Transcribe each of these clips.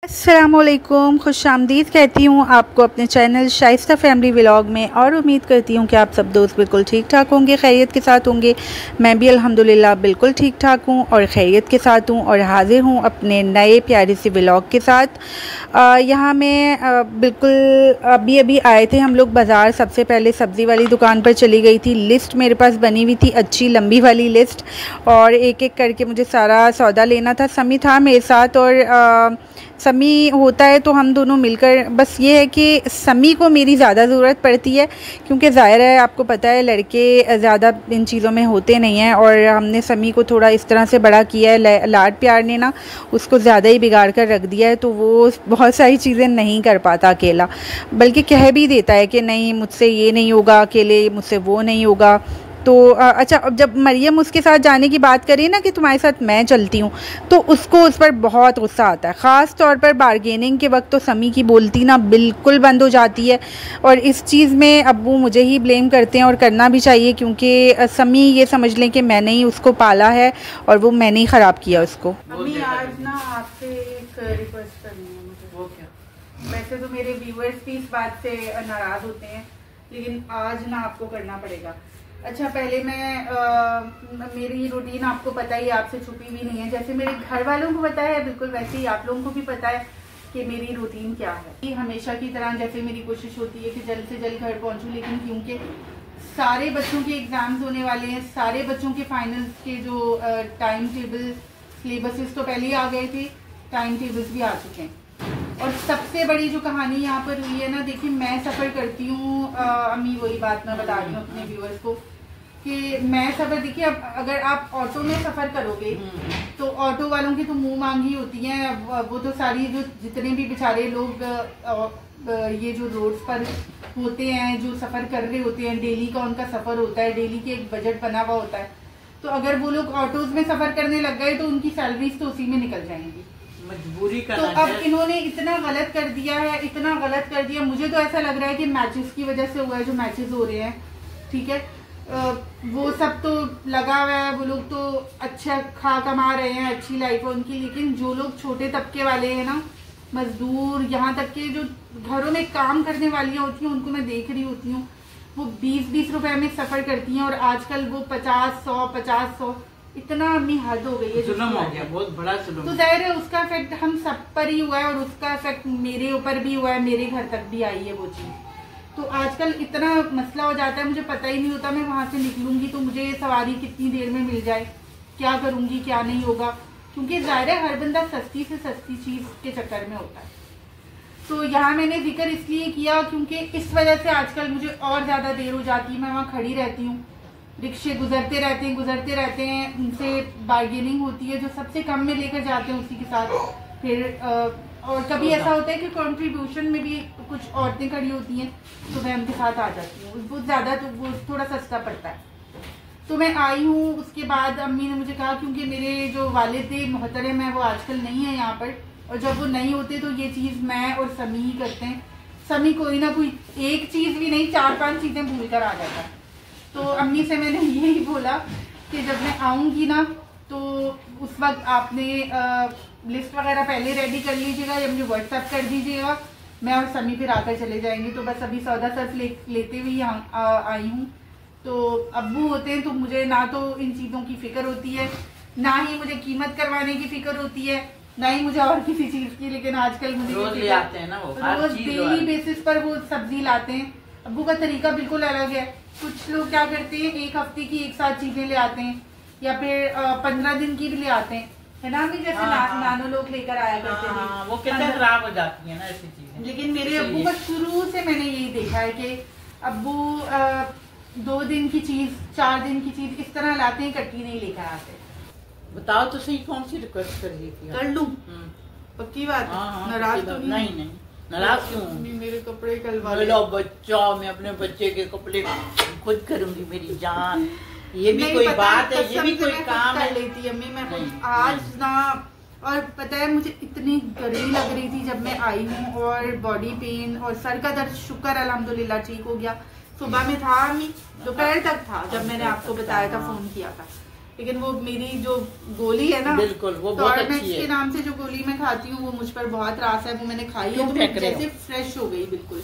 अस्सलामुअलैकुम, खुशामदीद कहती हूँ आपको अपने चैनल शाइस्ता फैमिली व्लॉग में। और उम्मीद करती हूँ कि आप सब दोस्त बिल्कुल ठीक ठाक होंगे, खैरियत के साथ होंगे। मैं भी अल्हम्दुलिल्लाह बिल्कुल ठीक ठाक हूँ और खैरियत के साथ हूँ और हाज़िर हूँ अपने नए प्यारे से व्लॉग के साथ। यहाँ मैं बिल्कुल अभी आए थे हम लोग बाज़ार। सबसे पहले सब्ज़ी वाली दुकान पर चली गई थी। लिस्ट मेरे पास बनी हुई थी, अच्छी लंबी वाली लिस्ट, और एक एक करके मुझे सारा सौदा लेना था। समी था मेरे साथ, और समी होता है तो हम दोनों मिलकर, बस ये है कि समी को मेरी ज़्यादा ज़रूरत पड़ती है क्योंकि ज़ाहिर है आपको पता है लड़के ज़्यादा इन चीज़ों में होते नहीं हैं। और हमने समी को थोड़ा इस तरह से बड़ा किया है, लाड प्यार ने ना उसको ज़्यादा ही बिगाड़ कर रख दिया है, तो वो बहुत सारी चीज़ें नहीं कर पाता अकेला, बल्कि कह भी देता है कि नहीं मुझसे ये नहीं होगा, अकेले मुझसे वो नहीं होगा। तो अच्छा, अब जब मरियम उसके साथ जाने की बात करी ना कि तुम्हारे साथ मैं चलती हूँ, तो उसको उस पर बहुत गुस्सा आता है। ख़ास तौर पर बारगेनिंग के वक्त तो समी की बोलती ना बिल्कुल बंद हो जाती है, और इस चीज़ में अब्बू मुझे ही ब्लेम करते हैं, और करना भी चाहिए क्योंकि समी ये समझ लें कि मैंने ही उसको पाला है और वो मैंने ही ख़राब किया उसको। अम्मी आज ना आपसे एक रिक्वेस्ट करनी है मुझे। वो क्या? वैसे तो मेरे व्यूअर्स भी इस बात से नाराज़ होते हैं, लेकिन आज ना आपको करना पड़ेगा। अच्छा, पहले मेरी रूटीन आपको पता ही, आपसे छुपी भी नहीं है। जैसे मेरे घर वालों को पता है बिल्कुल, वैसे ही आप लोगों को भी पता है कि मेरी रूटीन क्या है। हमेशा की तरह जैसे मेरी कोशिश होती है कि जल्द से जल्द घर पहुंचूं, लेकिन क्योंकि सारे बच्चों के एग्जाम्स होने वाले हैं, सारे बच्चों के फाइनल्स के जो टाइम टेबल सिलेबसेस तो पहले ही आ गए थे, टाइम टेबल्स भी आ चुके हैं। और सबसे बड़ी जो कहानी यहाँ पर हुई है ना, देखिए मैं सफ़र करती हूँ अम्मी, वही बात मैं बता रही हूँ अपने व्यूअर्स को कि मैं सफ़र, देखिए अब अगर आप ऑटो में सफ़र करोगे तो ऑटो वालों की तो मुंह मांगी होती हैं। वो तो सारी जो जितने भी बेचारे लोग ये जो रोड्स पर होते हैं, जो सफ़र कर रहे होते हैं, डेली का उनका सफ़र होता है, डेली के एक बजट बना हुआ होता है, तो अगर वो लोग ऑटोज में सफ़र करने लग गए तो उनकी सैलरीज तो उसी में निकल जाएंगी। मजबूरी का। तो अब इन्होंने इतना गलत कर दिया है, इतना गलत कर दिया। मुझे तो ऐसा लग रहा है कि मैचेस की वजह से हुआ है, जो मैचेस हो रहे हैं, ठीक है, वो सब तो लगा हुआ है, वो लोग तो अच्छा कमा रहे हैं, अच्छी लाइफ है उनकी, लेकिन जो लोग छोटे तबके वाले हैं ना, मजदूर, यहाँ तक के जो घरों में काम करने वालियाँ होती हैं, उनको मैं देख रही होती हूँ, वो 20-20 रुपए में सफर करती हैं, और आजकल वो 50-100 इतना अम्मी हद हो गई है, जुल्म हो गया, बहुत बड़ा जुल्म। तो जाहिर है उसका इफेक्ट हम सब पर ही हुआ है, और उसका इफेक्ट मेरे ऊपर भी हुआ है, मेरे घर तक भी आई है वो चीज। तो आजकल इतना मसला हो जाता है, मुझे पता ही नहीं होता मैं वहां से निकलूंगी तो मुझे सवारी कितनी देर में मिल जाए, क्या करूंगी क्या नहीं होगा, क्योंकि जाहिर है हर बंदा सस्ती से सस्ती चीज के चक्कर में होता है। तो यहाँ मैंने जिक्र इसलिए किया क्योंकि इस वजह से आजकल मुझे और ज्यादा देर हो जाती है, मैं वहाँ खड़ी रहती हूँ, रिक्शे गुजरते रहते हैं, उनसे बार्गेनिंग होती है, जो सबसे कम में लेकर जाते हैं उसी के साथ। फिर और कभी ऐसा होता है कि कंट्रीब्यूशन में भी कुछ औरतें खड़ी होती हैं, तो मैं उनके साथ आ जाती हूँ, बहुत ज़्यादा, तो वो थोड़ा सस्ता पड़ता है। तो मैं आई हूँ, उसके बाद अम्मी ने मुझे कहा, क्योंकि मेरे जो वालिद मोहतरम है वो आजकल नहीं है यहाँ पर, और जब वो नहीं होते तो ये चीज़ मैं और समी ही करते हैं। समी कोई ना कोई एक चीज़ भी नहीं, 4-5 चीज़ें भूल कर आ जाता है। तो अम्मी से मैंने यही बोला कि जब मैं आऊँगी ना तो उस वक्त आपने लिस्ट वगैरह पहले रेडी कर लीजिएगा या मुझे व्हाट्सएप कर दीजिएगा, मैं और समी फिर आकर चले जाएंगे। तो बस अभी सौदा सर्फ लेते हुए यहाँ आई हूँ। तो अब्बू होते हैं तो मुझे ना तो इन चीज़ों की फिक्र होती है, ना ही मुझे कीमत करवाने की फिक्र होती है, ना ही मुझे और किसी चीज़ की, लेकिन आजकल मुझे रोज ले आते हैं ना, वो रोज डेली बेसिस पर वो सब्जी लाते हैं। अब्बू का तरीका बिल्कुल अलग है। कुछ लोग क्या करते हैं, एक हफ्ते की एक साथ चीजें ले आते हैं, या फिर 15 दिन की भी ले आते हैं, है ना भी, जैसे नानो लोग लेकर आया करते थे, वो कितने खराब हो जाती है ना ऐसी चीजें। लेकिन मेरे अब्बू का शुरू से मैंने यही देखा है कि अब्बू 2 दिन की चीज, 4 दिन की चीज इस तरह लाते हैं, इकट्ठी नहीं लेकर आते। बताओ तो सही, कौन सी रिक्वेस्ट कर रही थी? कर लूं? पक्की बात है, नाराज तो नहीं, नाराज क्यों? मेरे कपड़े कलवा लो बच्चा, मैं अपने बच्चे के कपड़े खुद करूंगी मेरी जान, ये भी कोई बात है, ये भी कोई काम है। लेती अम्मी मैं आज ना, और पता है मुझे इतनी गर्मी लग रही थी जब मैं आई हूँ, और बॉडी पेन और सर का दर्द शुक्र अल्हम्दुलिल्लाह ठीक हो गया। सुबह में था अम्मी, दोपहर तक था जब मैंने आपको बताया था, फोन किया था, लेकिन वो मेरी जो गोली है ना, बिल्कुल वो तो बहुत अच्छी मैक्स है। के नाम से जो गोली मैं खाती हूँ वो मुझ पर बहुत रास है, वो मैंने खाई है तो मैं जैसे फ्रेश हो गई बिल्कुल।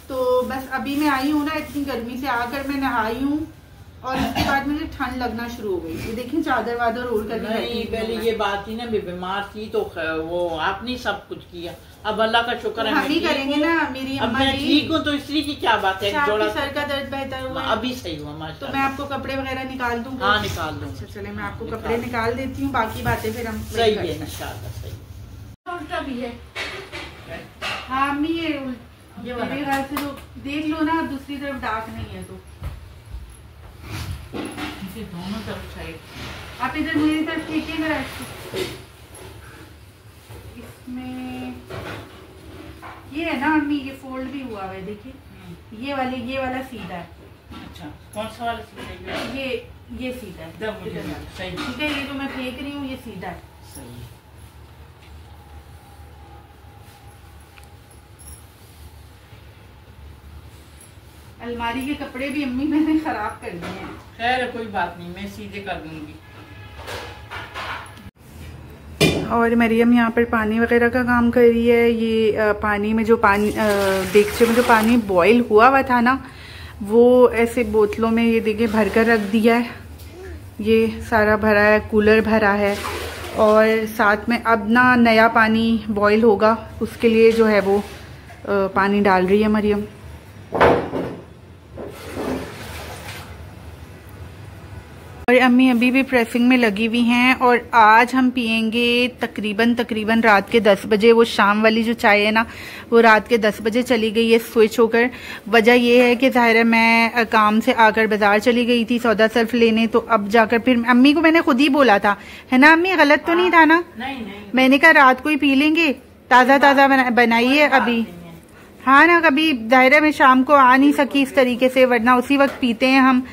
तो बस अभी मैं आई हूँ ना, इतनी गर्मी से आकर मैं नहाई हूँ और उसके बाद मुझे ठंड लगना शुरू हो गई। ये देखिए चादर वादर ओढ़ कर नहीं, पहले ये बात थी ना, मैं बीमार थी तो वो आपने सब कुछ किया, अब अल्लाह का शुक्र है हम ही करेंगे ना। मेरी अब मैं ठीक हूँ तो इसलिए की क्या बात है, जोड़ा सर का दर्द बेहतर हुआ, अभी सही हुआ माशाल्लाह। तो मैं आपको कपड़े वगैरह निकाल दूँ? हाँ निकाल दूँ। अच्छा चले मैं आपको कपड़े निकाल देती हूँ, बाकी बातें फिर हम सही है इंशाल्लाह। सही उल्टा भी है। हाँ अम्मी ये मेरे ख्याल से तो देख लो ना, दूसरी तरफ डार्क नहीं है तो दोनों तरफ साइड आप इधर मेरी तरफ खींचिएगा। इसमें ये है ना अम्मी, ये फोल्ड भी हुआ है देखिए, ये वाला सीधा है। अच्छा कौन सा वाला सीधा है? ये सीधा है। सही ठीक है, ये जो मैं फेंक रही हूँ ये सीधा है। सही है। अलमारी के कपड़े भी अम्मी मैंने खराब कर दिए हैं। खैर कोई बात नहीं, मैं सीधे कर दूंगी। और मरियम यहाँ पर पानी वगैरह का काम कर रही है। ये पानी में जो देगचे में जो पानी बॉईल हुआ था ना, वो ऐसे बोतलों में ये देखिए भर कर रख दिया है। ये सारा भरा है, कूलर भरा है और साथ में अब ना नया पानी बॉईल होगा, उसके लिए जो है वो पानी डाल रही है मरियम। और अम्मी अभी भी प्रेसिंग में लगी हुई हैं और आज हम पियेंगे तकरीबन रात के 10 बजे। वो शाम वाली जो चाय है ना, वो रात के 10 बजे चली गई है स्विच होकर। वजह ये है कि ज़ाहिर है मैं काम से आकर बाजार चली गई थी सौदा सर्फ लेने, तो अब जाकर फिर अम्मी को मैंने खुद ही बोला था, है ना अम्मी, गलत तो नहीं था ना? नहीं। मैंने कहा रात को ही पी लेंगे, ताज़ा बनाइए अभी। हाँ ना, कभी ज़ाहिर है मैं शाम को आ नहीं सकी इस तरीके से, वरना उसी वक्त पीते हैं हम।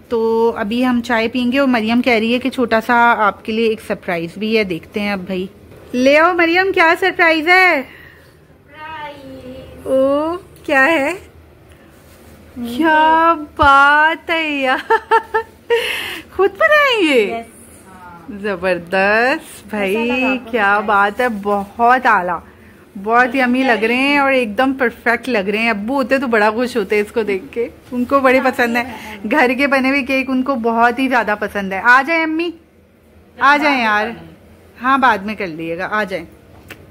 तो अभी हम चाय पियेंगे और मरियम कह रही है कि छोटा सा आपके लिए एक सरप्राइज भी है, देखते हैं अब भाई। ले आओ मरियम, क्या सरप्राइज है? ओ क्या है? क्या बात है यार, खुद बनाएंगे? जबरदस्त भाई, क्या बात है, बहुत आला, बहुत यमी लग रहे हैं और एकदम परफेक्ट लग रहे हैं। अब्बू होते तो बड़ा खुश होते इसको देख के, उनको बड़े पसंद है घर के बने हुए केक, उनको बहुत ही ज्यादा पसंद है। आ जाए अम्मी, आ जाए यार। हाँ बाद में कर लिएगा, आ जाए।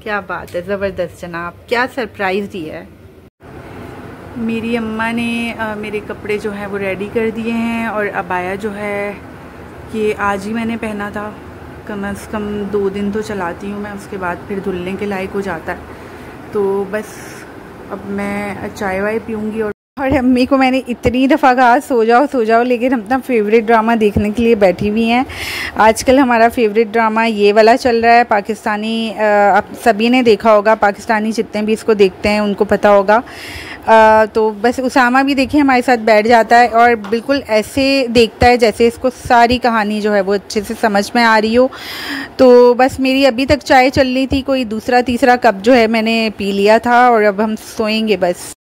क्या बात है, जबरदस्त जनाब, क्या सरप्राइज दिया है। मेरी अम्मा ने मेरे कपड़े जो है वो रेडी कर दिए हैं और अबाया जो है ये आज ही मैंने पहना था। कम से कम 2 दिन तो चलाती हूँ मैं, उसके बाद फिर धुलने के लायक हो जाता है। तो बस अब मैं चाय वाय पीऊँगी। और अम्मी को मैंने इतनी दफ़ा कहा सो जाओ, लेकिन हम अपना फेवरेट ड्रामा देखने के लिए बैठी हुई हैं। आजकल हमारा फेवरेट ड्रामा ये वाला चल रहा है, पाकिस्तानी। आप सभी ने देखा होगा, पाकिस्तानी जितने भी इसको देखते हैं उनको पता होगा। तो बस उसामा भी देखिए हमारे साथ बैठ जाता है और बिल्कुल ऐसे देखता है जैसे इसको सारी कहानी जो है वो अच्छे से समझ में आ रही हो। तो बस मेरी अभी तक चाय चल रही थी, कोई दूसरा तीसरा कप जो है मैंने पी लिया था और अब हम सोएंगे बस।